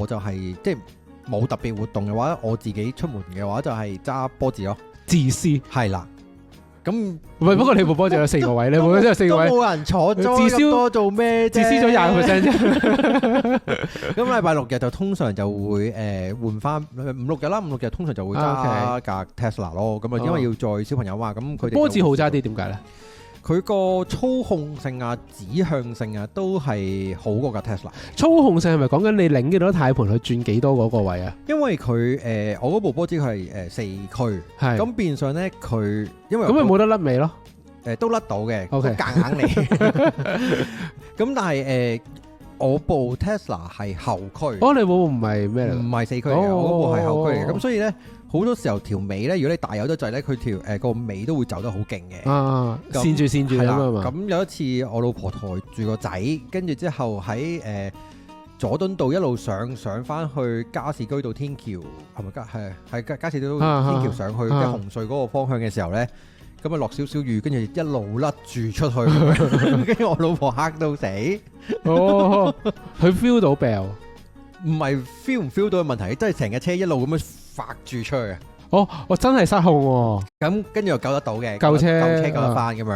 就係即係冇特別活動嘅話，我自己出門嘅話就係揸波子咯。自私係啦，咁唔係，不過你部波就有4個位，你部真係4個位，都冇人坐，自咁私多做咩啫？自私咗20%啫。咁禮拜六日就通常就會換翻5、6日啦，5、6日通常就會揸架 Tesla 咯。咁啊，因為要載小朋友嘛，咁佢哋波子好揸啲，點解咧？佢個操控性啊、指向性啊，都係好過架 Tesla。操控性係咪講緊你擰幾多軚盤去轉幾多嗰個位啊？因為佢我嗰部波子佢係4驅，係咁變相咧佢因為咁咪冇得甩尾咯。都甩到嘅， OK 夾硬嚟。咁但係我部 Tesla 係後驅。哦，你部唔係咩嚟？唔係4驅嚟嘅，我嗰部係後驅嚟嘅。咁所以咧，好多時候條尾咧，如果你大有得滯咧，佢條個尾都會走得好勁嘅。線住咁啦啊嘛。咁有一次我老婆抬住個仔，跟住之後喺佐敦道一路上翻去加士居道天橋，係咪係加士居道天橋上去即係紅隧嗰個方向嘅時候咧，咁啊落少少雨，跟住一路甩住出去，跟住我老婆嚇到死。哦，佢 feel 到 bell。唔係 feel 唔 feel 到嘅問題，真係成架車一路咁樣發住出去嘅。我真係失控喎。咁跟住又救得到嘅，救車救得翻咁樣。